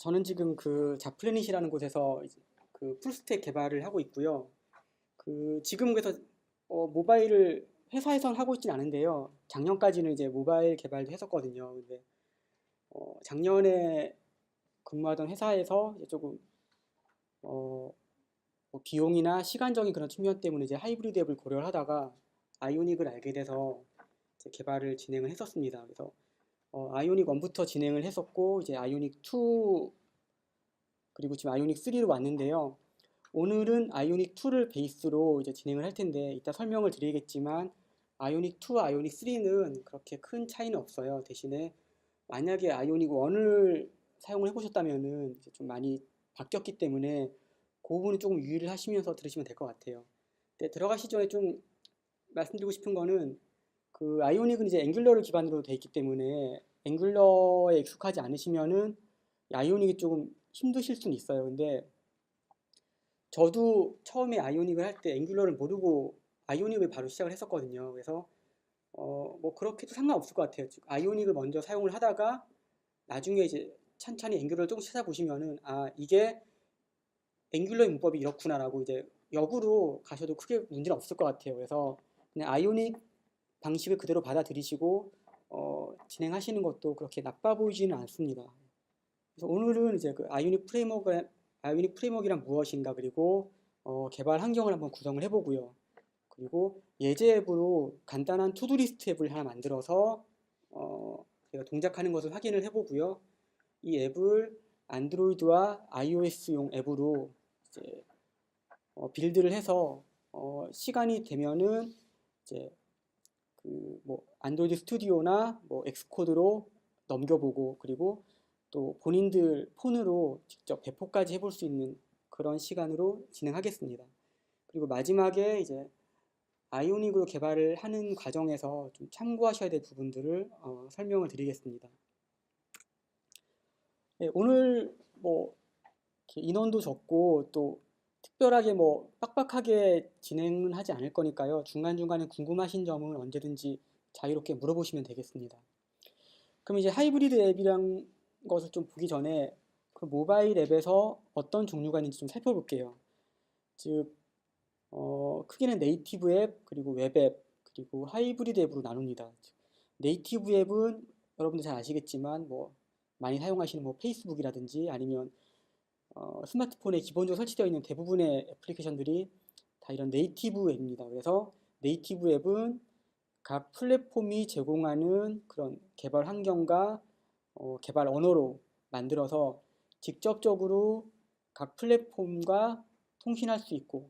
저는 지금 그 자플래닛이라는 곳에서 이제 그 풀스택 개발을 하고 있고요. 지금 그래서 모바일을 회사에선 하고 있진 않은데요. 작년까지는 이제 모바일 개발도 했었거든요. 근데 작년에 근무하던 회사에서 이제 조금 어, 뭐 비용이나 시간적인 그런 측면 때문에 이제 하이브리드 앱을 고려를 하다가 아이오닉을 알게 돼서 이제 개발을 진행을 했었습니다. 그래서 아이오닉 1부터 진행을 했었고 이제 아이오닉 2 그리고 지금 아이오닉 3로 왔는데요. 오늘은 아이오닉 2를 베이스로 이제 진행을 할 텐데 이따 설명을 드리겠지만 아이오닉 2와 아이오닉 3는 그렇게 큰 차이는 없어요. 대신에 만약에 아이오닉 1을 사용을 해보셨다면은 이제 좀 많이 바뀌었기 때문에 그 부분은 조금 유의를 하시면서 들으시면 될 것 같아요. 근데 들어가시 전에 좀 말씀드리고 싶은 거는 그 아이오닉은 이제 앵귤러를 기반으로 돼 있기 때문에 앵귤러에 익숙하지 않으시면은 아이오닉이 조금 힘드실 수는 있어요. 근데 저도 처음에 아이오닉을 할 때 앵귤러를 모르고 아이오닉을 바로 시작을 했었거든요. 그래서 뭐 그렇게도 상관없을 것 같아요. 즉, 아이오닉을 먼저 사용을 하다가 나중에 이제 찬찬히 앵귤러를 조금 찾아보시면은 아 이게 앵귤러의 문법이 이렇구나라고 이제 역으로 가셔도 크게 문제는 없을 것 같아요. 그래서 그냥 아이오닉 방식을 그대로 받아들이시고 진행하시는 것도 그렇게 나빠 보이지는 않습니다. 그래서 오늘은 이제 그 아이오닉 프레임워크란 무엇인가 그리고 개발 환경을 한번 구성을 해보고요. 그리고 예제 앱으로 간단한 투두리스트 앱을 하나 만들어서 제가 동작하는 것을 확인을 해보고요. 이 앱을 안드로이드와 iOS용 앱으로 이제 빌드를 해서 시간이 되면은 이제 그 뭐 안드로이드 스튜디오나 뭐 엑스코드로 넘겨보고 그리고 또 본인들 폰으로 직접 배포까지 해볼 수 있는 그런 시간으로 진행하겠습니다. 그리고 마지막에 이제 아이오닉으로 개발을 하는 과정에서 좀 참고하셔야 될 부분들을 설명을 드리겠습니다. 네, 오늘 뭐 이렇게 인원도 적고 또 특별하게 뭐 빡빡하게 진행은 하지 않을 거니까요. 중간중간에 궁금하신 점은 언제든지 자유롭게 물어보시면 되겠습니다. 그럼 이제 하이브리드 앱이란 것을 좀 보기 전에 그 모바일 앱에서 어떤 종류가 있는지 좀 살펴볼게요. 즉, 크게는 네이티브 앱, 그리고 웹 앱, 그리고 하이브리드 앱으로 나눕니다. 네이티브 앱은 여러분들 잘 아시겠지만 뭐 많이 사용하시는 뭐 페이스북이라든지 아니면 스마트폰에 기본적으로 설치되어 있는 대부분의 애플리케이션들이 다 이런 네이티브 앱입니다. 그래서 네이티브 앱은 각 플랫폼이 제공하는 그런 개발 환경과 개발 언어로 만들어서 직접적으로 각 플랫폼과 통신할 수 있고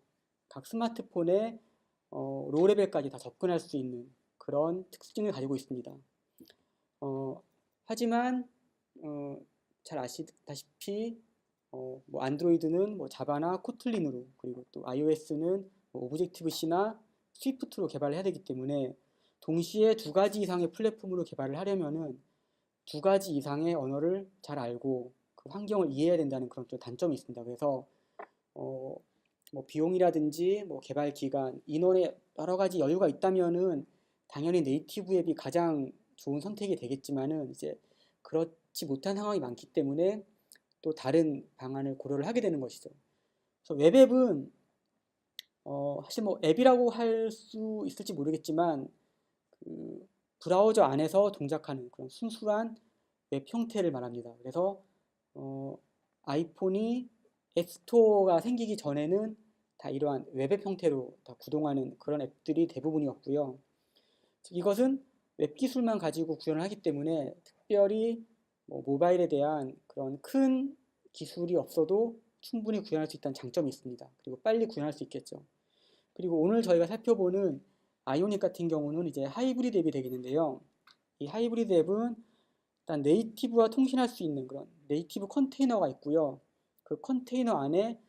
각 스마트폰에 로우레벨까지 다 접근할 수 있는 그런 특징을 가지고 있습니다. 하지만 잘 아시다시피 뭐 안드로이드는 뭐 자바나 코틀린으로 그리고 또 iOS는 뭐 오브젝티브 C나 스위프트로 개발을 해야 되기 때문에 동시에 두 가지 이상의 플랫폼으로 개발을 하려면은 두 가지 이상의 언어를 잘 알고 그 환경을 이해해야 된다는 그런 또 단점이 있습니다. 그래서 어, 뭐 비용이라든지 뭐 개발 기간, 인원에 여러 가지 여유가 있다면은 당연히 네이티브 앱이 가장 좋은 선택이 되겠지만은 이제 그렇지 못한 상황이 많기 때문에 또 다른 방안을 고려를 하게 되는 것이죠. 그래서 웹앱은 사실 뭐 앱이라고 할 수 있을지 모르겠지만 그 브라우저 안에서 동작하는 그런 순수한 웹 형태를 말합니다. 그래서 어, 아이폰이 앱스토어가 생기기 전에는 다 이러한 웹앱 형태로 다 구동하는 그런 앱들이 대부분이었고요. 이것은 웹 기술만 가지고 구현을 하기 때문에 특별히 뭐 모바일에 대한 그런 큰 기술이 없어도 충분히 구현할 수 있다는 장점이 있습니다. 그리고 빨리 구현할 수 있겠죠. 그리고 오늘 저희가 살펴보는 아이오닉 같은 경우는 이제 하이브리드 앱이 되겠는데요. 이 하이브리드 앱은 일단 네이티브와 통신할 수 있는 그런 네이티브 컨테이너가 있고요. 그 컨테이너 안에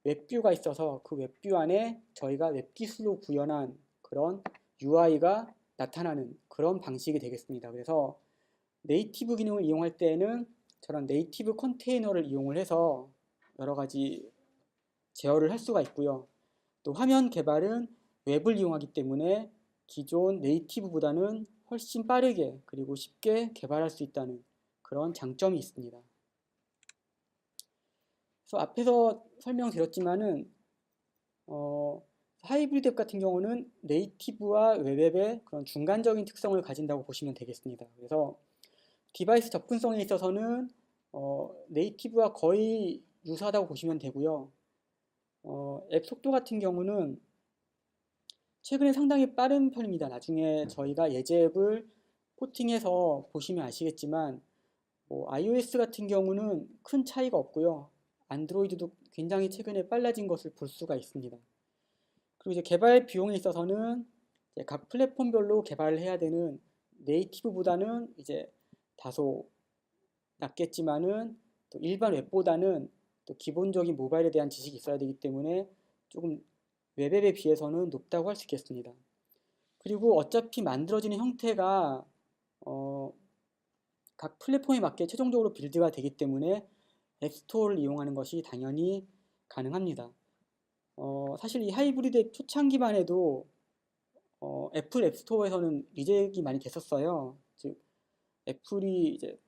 웹뷰가 있어서 그 웹뷰 안에 저희가 웹 기술로 구현한 그런 UI가 나타나는 그런 방식이 되겠습니다. 그래서 네이티브 기능을 이용할 때에는 저런 네이티브 컨테이너를 이용을 해서 여러 가지 제어를 할 수가 있고요. 또 화면 개발은 웹을 이용하기 때문에 기존 네이티브보다는 훨씬 빠르게 그리고 쉽게 개발할 수 있다는 그런 장점이 있습니다. 그래서 앞에서 설명드렸지만은 하이브리드 앱 같은 경우는 네이티브와 웹앱의 그런 중간적인 특성을 가진다고 보시면 되겠습니다. 그래서 디바이스 접근성에 있어서는 네이티브와 거의 유사하다고 보시면 되고요. 앱 속도 같은 경우는 최근에 상당히 빠른 편입니다. 나중에 저희가 예제 앱을 포팅해서 보시면 아시겠지만 iOS 같은 경우는 큰 차이가 없고요. 안드로이드도 굉장히 최근에 빨라진 것을 볼 수가 있습니다. 그리고 이제 개발 비용에 있어서는 이제 각 플랫폼별로 개발을 해야 되는 네이티브보다는 이제 다소 낮겠지만은 또 일반 웹보다는 또 기본적인 모바일에 대한 지식이 있어야 되기 때문에 조금 웹앱에 비해서는 높다고 할 수 있겠습니다. 그리고 어차피 만들어지는 형태가 각 플랫폼에 맞게 최종적으로 빌드가 되기 때문에 앱스토어를 이용하는 것이 당연히 가능합니다. 사실 이 하이브리드 앱 초창기만 해도 애플 앱스토어에서는 리젝이 많이 됐었어요. 즉 애플이 이제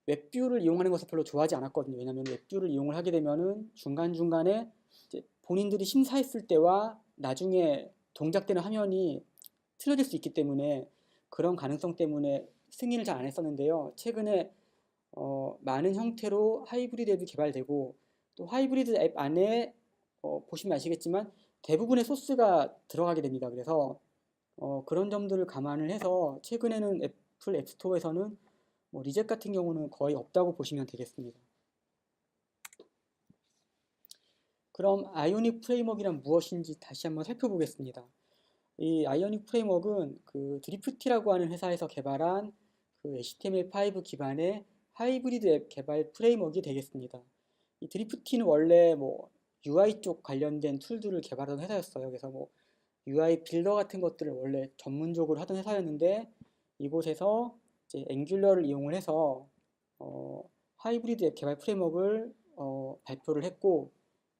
웹뷰를 이용하는 것을 별로 좋아하지 않았거든요. 왜냐하면 웹뷰를 이용을 하게 되면은 중간중간에 이제 본인들이 심사했을 때와 나중에 동작되는 화면이 틀어질 수 있기 때문에 그런 가능성 때문에 승인을 잘 안 했었는데요. 최근에 많은 형태로 하이브리드 앱이 개발되고 또 하이브리드 앱 안에 보시면 아시겠지만 대부분의 소스가 들어가게 됩니다. 그래서 그런 점들을 감안을 해서 최근에는 애플 앱스토어에서는 리젯 같은 경우는 거의 없다고 보시면 되겠습니다. 그럼 아이오닉 프레임워크란 무엇인지 다시 한번 살펴보겠습니다. 이 아이오닉 프레임워크는 그 드리프티라고 하는 회사에서 개발한 그 HTML5 기반의 하이브리드 앱 개발 프레임워크가 되겠습니다. 이 드리프티는 원래 UI 쪽 관련된 툴들을 개발하던 회사였어요. 그래서 UI 빌더 같은 것들을 원래 전문적으로 하던 회사였는데 이곳에서 이제 앵귤러를 이용을 해서 하이브리드 앱 개발 프레임워크를 발표를 했고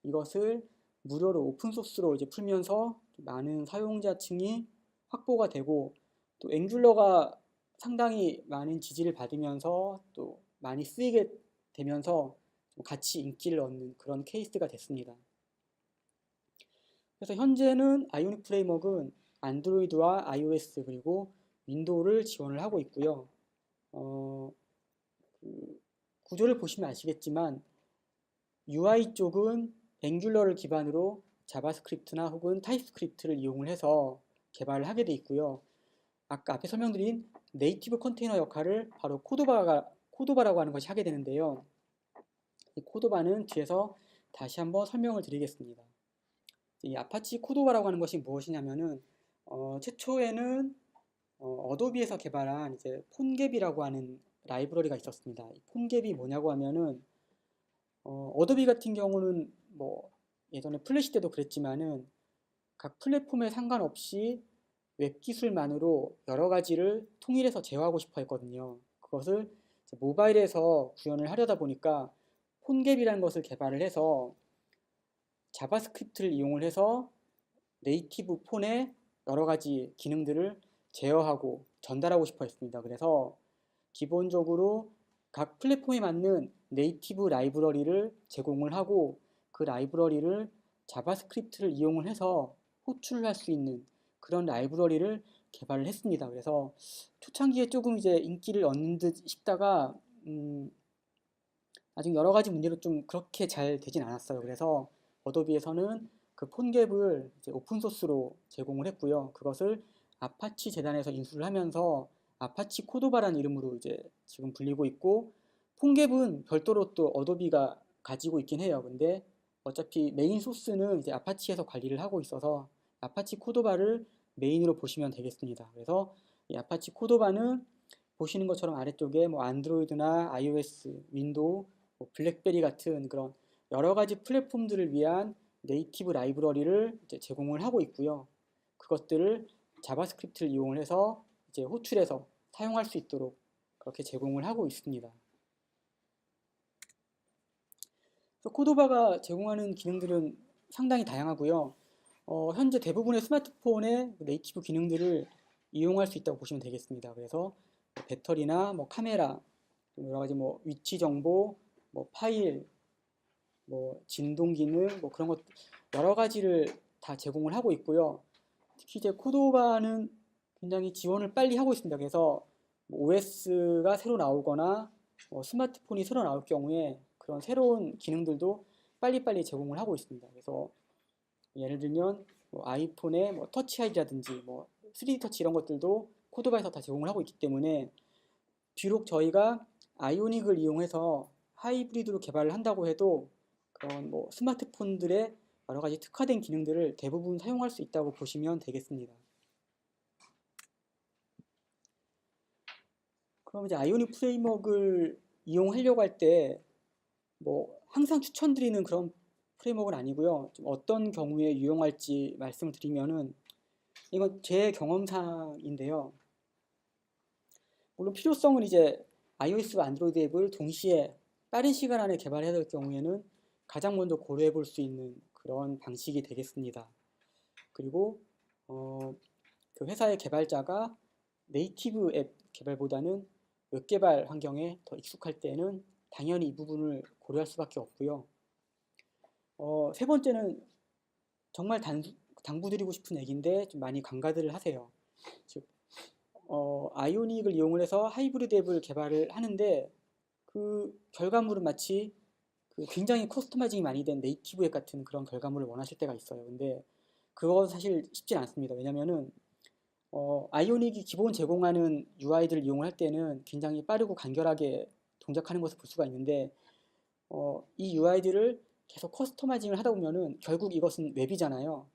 이것을 무료로 오픈소스로 이제 풀면서 많은 사용자층이 확보가 되고 또 앵귤러가 상당히 많은 지지를 받으면서 또 많이 쓰이게 되면서 같이 인기를 얻는 그런 케이스가 됐습니다. 그래서 현재는 아이오닉 프레임워크는 안드로이드와 iOS 그리고 윈도우를 지원을 하고 있고요. 그 구조를 보시면 아시겠지만 UI 쪽은 앵귤러를 기반으로 자바스크립트나 혹은 타입스크립트를 이용을 해서 개발을 하게 돼 있고요. 아까 앞에 설명드린 네이티브 컨테이너 역할을 바로 코도바라고 하는 것이 하게 되는데요. 이 코도바는 뒤에서 다시 한번 설명을 드리겠습니다. 이 아파치 코도바라고 하는 것이 무엇이냐면은 최초에는 어도비에서 개발한 이제 폰갭이라고 하는 라이브러리가 있었습니다. 이 폰갭이 뭐냐고 하면은 어도비 같은 경우는 예전에 플래시 때도 그랬지만은 각 플랫폼에 상관없이 웹 기술만으로 여러 가지를 통일해서 제어하고 싶어 했거든요. 그것을 모바일에서 구현을 하려다 보니까 폰갭이라는 것을 개발을 해서 자바스크립트를 이용을 해서 네이티브 폰에 여러 가지 기능들을 제어하고 전달하고 싶어 했습니다. 그래서 기본적으로 각 플랫폼에 맞는 네이티브 라이브러리를 제공을 하고 그 라이브러리를 자바스크립트를 이용을 해서 호출을 할 수 있는 그런 라이브러리를 개발을 했습니다. 그래서 초창기에 조금 이제 인기를 얻는 듯 싶다가 나중에 여러 가지 문제로 좀 그렇게 잘 되진 않았어요. 그래서 어도비에서는 그 폰갭을 이제 오픈소스로 제공을 했고요. 그것을 아파치 재단에서 인수를 하면서 아파치 코도바라는 이름으로 이제 지금 불리고 있고 폰갭은 별도로 또 어도비가 가지고 있긴 해요. 근데 어차피 메인 소스는 이제 아파치에서 관리를 하고 있어서 아파치 코도바를 메인으로 보시면 되겠습니다. 그래서 이 아파치 코도바는 보시는 것처럼 아래쪽에 안드로이드나 iOS, 윈도우, 블랙베리 같은 그런 여러 가지 플랫폼들을 위한 네이티브 라이브러리를 이제 제공을 하고 있고요. 그것들을 자바스크립트를 이용을 해서 이제 호출해서 사용할 수 있도록 그렇게 제공을 하고 있습니다. 그래서 코도바가 제공하는 기능들은 상당히 다양하고요. 현재 대부분의 스마트폰의 네이티브 기능들을 이용할 수 있다고 보시면 되겠습니다. 그래서 배터리나 카메라, 여러 가지 위치 정보, 파일, 뭐 진동 기능, 뭐 그런 것 여러 가지를 다 제공을 하고 있고요. 특히 이제 코르도바는 굉장히 지원을 빨리 하고 있습니다. 그래서 뭐 OS가 새로 나오거나 스마트폰이 새로 나올 경우에 그런 새로운 기능들도 빨리빨리 제공을 하고 있습니다. 그래서 예를 들면 뭐 아이폰의 뭐 터치 아이디라든지 뭐 3D 터치 이런 것들도 코르도바에서 다 제공을 하고 있기 때문에 비록 저희가 아이오닉을 이용해서 하이브리드로 개발을 한다고 해도 그런 뭐 스마트폰들의 여러 가지 특화된 기능들을 대부분 사용할 수 있다고 보시면 되겠습니다. 그럼 이제 아이오닉 프레임워크를 이용하려고 할 때 뭐 항상 추천드리는 그런 프레임워크는 아니고요. 좀 어떤 경우에 유용할지 말씀을 드리면은 이건 제 경험상인데요. 물론 필요성은 이제 iOS와 안드로이드 앱을 동시에 빠른 시간 안에 개발해야 될 경우에는 가장 먼저 고려해 볼 수 있는 그런 방식이 되겠습니다. 그리고 그 회사의 개발자가 네이티브 앱 개발보다는 웹 개발 환경에 더 익숙할 때는 당연히 이 부분을 고려할 수밖에 없고요. 세 번째는 정말 당부드리고 싶은 얘기인데 좀 많이 간과들을 하세요. 즉 아이오닉을 이용을 해서 하이브리드 앱을 개발을 하는데 그 결과물은 마치 그 굉장히 커스터마이징이 많이 된 네이티브 앱 같은 그런 결과물을 원하실 때가 있어요. 근데 그건 사실 쉽진 않습니다. 왜냐면은 아이오닉이 기본 제공하는 UI들을 이용할 때는 굉장히 빠르고 간결하게 동작하는 것을 볼 수가 있는데 이 UI들을 계속 커스터마이징을 하다 보면은 결국 이것은 웹이잖아요.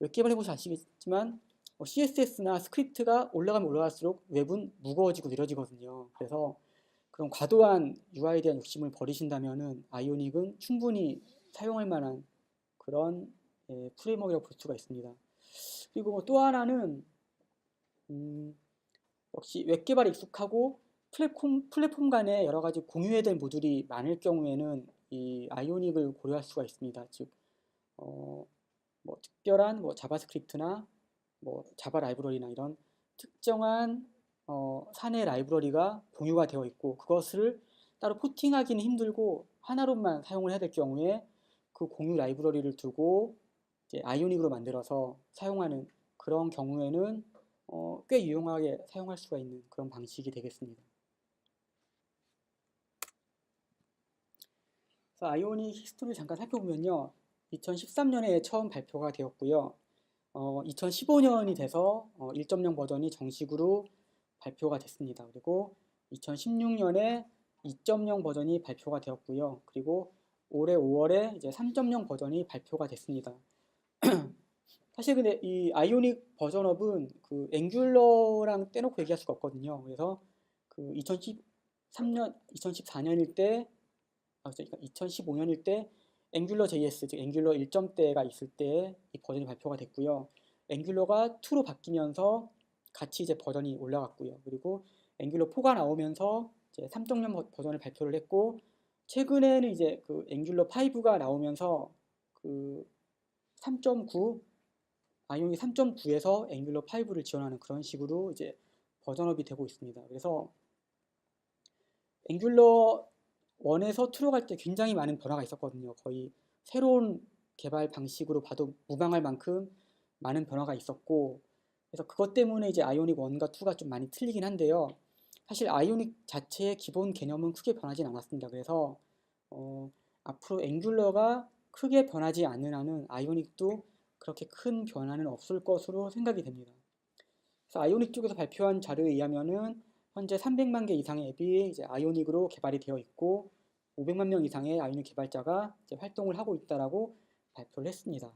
웹 개발해보셔서 아시겠지만 CSS나 스크립트가 올라가면 올라갈수록 웹은 무거워지고 느려지거든요. 그래서 그런 과도한 UI에 대한 욕심을 버리신다면은 아이오닉은 충분히 사용할 만한 그런 프레임워크라고 볼 수가 있습니다. 그리고 뭐 또 하나는 역시 웹 개발에 익숙하고 플랫폼 간에 여러 가지 공유해야 될 모듈이 많을 경우에는 이 아이오닉을 고려할 수가 있습니다. 즉, 뭐 특별한 뭐 자바스크립트나 뭐 자바 라이브러리나 이런 특정한 사내 라이브러리가 공유가 되어 있고 그것을 따로 포팅하기는 힘들고 하나로만 사용을 해야 될 경우에 그 공유 라이브러리를 두고 이제 아이오닉으로 만들어서 사용하는 그런 경우에는 꽤 유용하게 사용할 수가 있는 그런 방식이 되겠습니다. 그래서 아이오닉 히스토리를 잠깐 살펴보면요. 2013년에 처음 발표가 되었고요. 2015년이 돼서 1.0 버전이 정식으로 발표가 됐습니다. 그리고 2016년에 2.0 버전이 발표가 되었고요. 그리고 올해 5월에 이제 3.0 버전이 발표가 됐습니다. 사실 근데 이 아이오닉 버전업은 그 앵귤러랑 떼놓고 얘기할 수가 없거든요. 그래서 그 2013년, 2014년일 때, 2015년일 때 앵귤러 JS, 즉 앵귤러 1점대가 있을 때 이 버전이 발표가 됐고요. 앵귤러가 2로 바뀌면서 같이 이제 버전이 올라갔고요. 그리고 앵귤러 4가 나오면서 이제 3.0 버전을 발표를 했고 최근에는 이제 그 앵귤러 5가 나오면서 그 3.9 아이오닉 3.9에서 앵귤러 5를 지원하는 그런 식으로 이제 버전업이 되고 있습니다. 그래서 앵귤러 1에서 2로 갈 때 굉장히 많은 변화가 있었거든요. 거의 새로운 개발 방식으로 봐도 무방할 만큼 많은 변화가 있었고 그래서 그것 때문에 이제 아이오닉 1과 2가 좀 많이 틀리긴 한데요. 사실 아이오닉 자체의 기본 개념은 크게 변하진 않았습니다. 그래서 앞으로 앵귤러가 크게 변하지 않는 한은 아이오닉도 그렇게 큰 변화는 없을 것으로 생각이 됩니다. 그래서 아이오닉 쪽에서 발표한 자료에 의하면은 현재 300만 개 이상의 앱이 이제 아이오닉으로 개발이 되어 있고 500만 명 이상의 아이오닉 개발자가 이제 활동을 하고 있다라고 발표를 했습니다.